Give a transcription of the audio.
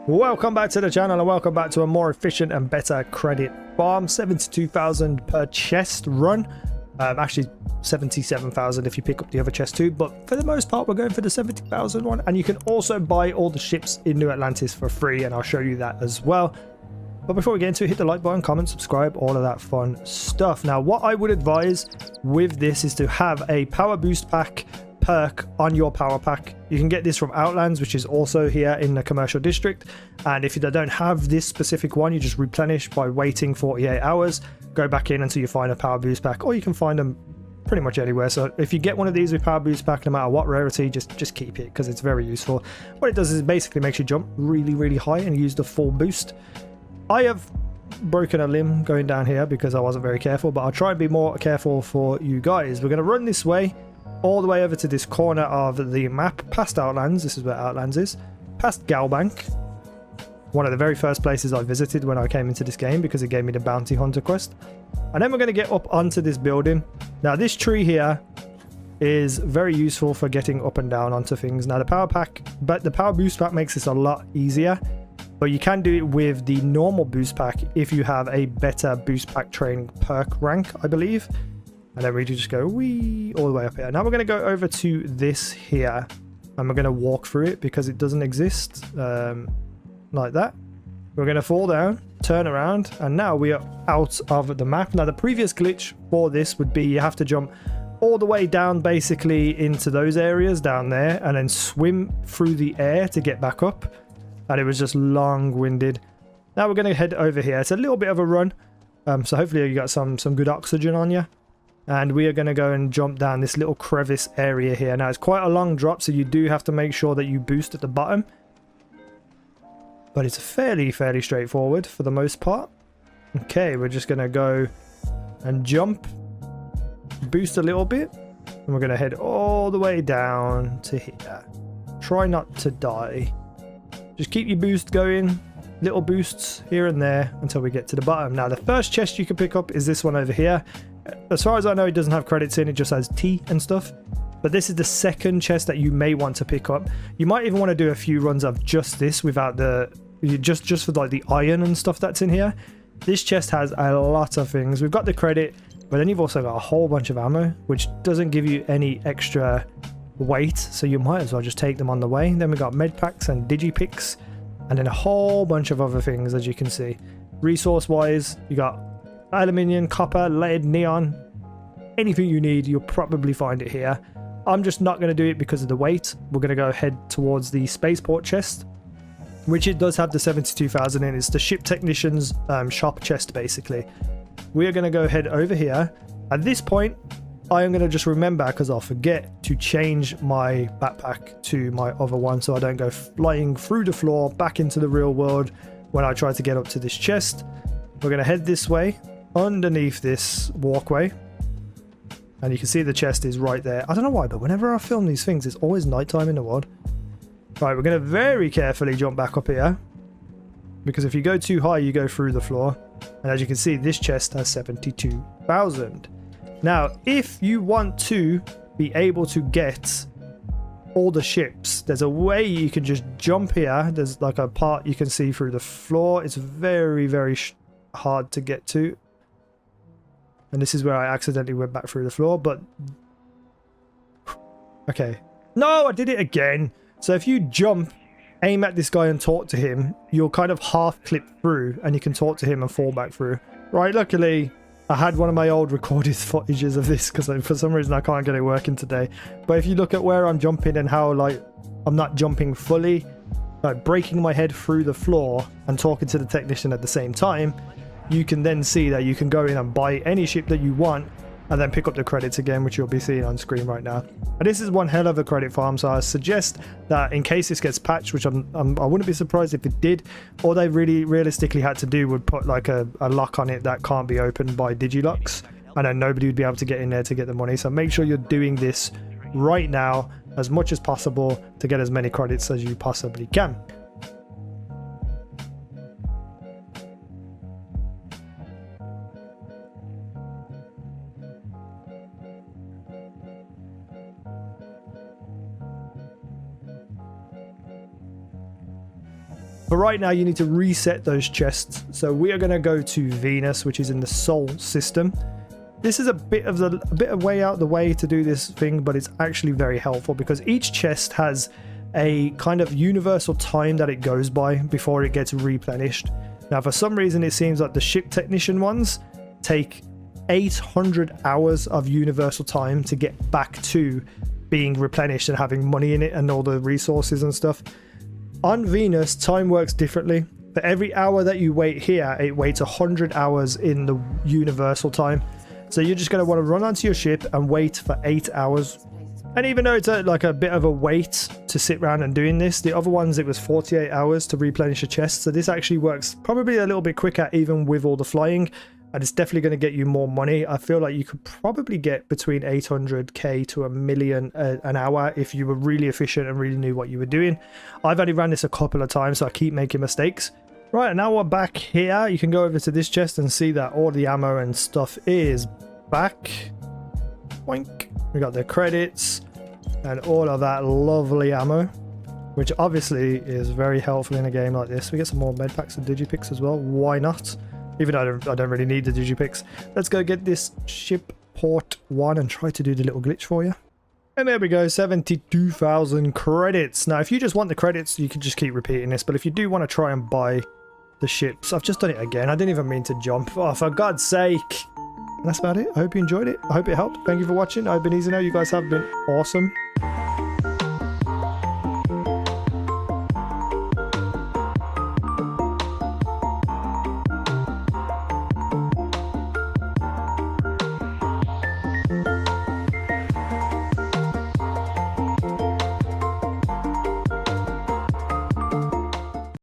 Welcome back to the channel and welcome back to a more efficient and better credit farm. 72,000 per chest run. Actually 77,000 if you pick up the other chest too, but for the most part we're going for the 70,000 one, and you can also buy all the ships in New Atlantis for free, and I'll show you that as well. But before we get into it, hit the like button, comment, subscribe, all of that fun stuff. Now what I would advise with this is to have a power boost pack perk on your power pack. You can get this from Outlands, which is also here in the commercial district, and if you don't have this specific one, you just replenish by waiting 48 hours, go back in until you find a power boost pack, or you can find them pretty much anywhere. So if you get one of these with power boost pack, no matter what rarity, just keep it because it's very useful. What it does is it basically makes you jump really high and use the full boost. I have broken a limb going down here because I wasn't very careful, but I'll try and be more careful for you guys. We're going to run this way all the way over to this corner of the map, past Outlands. This is where Outlands is. Past Galbank, one of the very first places I visited when I came into this game because it gave me the bounty hunter quest. And then we're going to get up onto this building. Now this tree here is very useful for getting up and down onto things. Now the power pack, but the power boost pack makes this a lot easier, but you can do it with the normal boost pack if you have a better boost pack training perk rank, I believe. And then we just go wee all the way up here. Now we're going to go over to this here, and we're going to walk through it because it doesn't exist like that. We're going to fall down, turn around, and now we are out of the map. Now the previous glitch for this would be you have to jump all the way down basically into those areas down there and then swim through the air to get back up, and it was just long-winded. Now we're going to head over here. It's a little bit of a run, so hopefully you got some good oxygen on you. And we are going to go and jump down this little crevice area here. Now it's quite a long drop, so you do have to make sure that you boost at the bottom, but it's fairly straightforward for the most part. Okay, we're just going to go and jump, boost a little bit, and we're going to head all the way down to here. Try not to die. Just keep your boost going, little boosts here and there until we get to the bottom. Now the first chest you can pick up is this one over here. As far as I know, it doesn't have credits in, it just has tea and stuff. But this is the second chest that you may want to pick up. You might even want to do a few runs of just this without the just for like the iron and stuff that's in here. This chest has a lot of things. We've got the credit, but then you've also got a whole bunch of ammo, which doesn't give you any extra weight, so you might as well just take them on the way. Then we got med packs and digipicks, and then a whole bunch of other things, as you can see. Resource wise, you got aluminium, copper, lead, neon, anything you need, you'll probably find it here. I'm just not going to do it because of the weight. We're going to go head towards the spaceport chest, which it does have the 72,000 in. It's the ship technician's shop chest basically. We are going to go head over here. At this point I am going to just remember, because I'll forget, to change my backpack to my other one so I don't go flying through the floor back into the real world when I try to get up to this chest. We're going to head this way underneath this walkway, and you can see the chest is right there. I don't know why, but whenever I film these things, it's always nighttime in the world. Right, we're going to very carefully jump back up here, because if you go too high, you go through the floor. And as you can see, this chest has 72,000. Now, if you want to be able to get all the ships, there's a way you can just jump here. There's like a part you can see through the floor. It's very hard to get to, and this is where I accidentally went back through the floor. But okay, no, I did it again. So if you jump, aim at this guy and talk to him, you'll kind of half clip through and you can talk to him and fall back through. Right, luckily I had one of my old recorded footages of this because for some reason I can't get it working today. But if you look at where I'm jumping and how like I'm not jumping fully, like breaking my head through the floor and talking to the technician at the same time, you can then see that you can go in and buy any ship that you want and then pick up the credits again, which you'll be seeing on screen right now. And this is one hell of a credit farm, so I suggest that in case this gets patched, which I wouldn't be surprised if it did, all they really realistically had to do would put like a lock on it that can't be opened by digilocks, and then nobody would be able to get in there to get the money. So make sure you're doing this right now as much as possible to get as many credits as you possibly can. But right now you need to reset those chests. So we are going to go to Venus, which is in the Sol system. This is a bit of way out the way to do this thing, but it's actually very helpful because each chest has a kind of universal time that it goes by before it gets replenished. Now, for some reason, it seems like the ship technician ones take 800 hours of universal time to get back to being replenished and having money in it and all the resources and stuff. On Venus, time works differently. For every hour that you wait here, it waits 100 hours in the universal time. So you're just going to want to run onto your ship and wait for 8 hours. And even though it's like a bit of a wait to sit around and doing this, the other ones it was 48 hours to replenish a chest. So this actually works probably a little bit quicker even with all the flying. And it's definitely going to get you more money. I feel like you could probably get between 800k to $1 million an hour if you were really efficient and really knew what you were doing. I've only ran this a couple of times, so I keep making mistakes. Right, now we're back here. You can go over to this chest and see that all the ammo and stuff is back. Boink. We got the credits and all of that lovely ammo, which obviously is very helpful in a game like this. We get some more med packs and digipicks as well. Why not? Even though I don't really need the digipicks. Let's go get this ship port 1 and try to do the little glitch for you. And there we go, 72,000 credits. Now, if you just want the credits, you can just keep repeating this. But if you do want to try and buy the ships, I've just done it again. I didn't even mean to jump. Oh, for God's sake. And that's about it. I hope you enjoyed it. I hope it helped. Thank you for watching. I've been easynow. You guys have been awesome.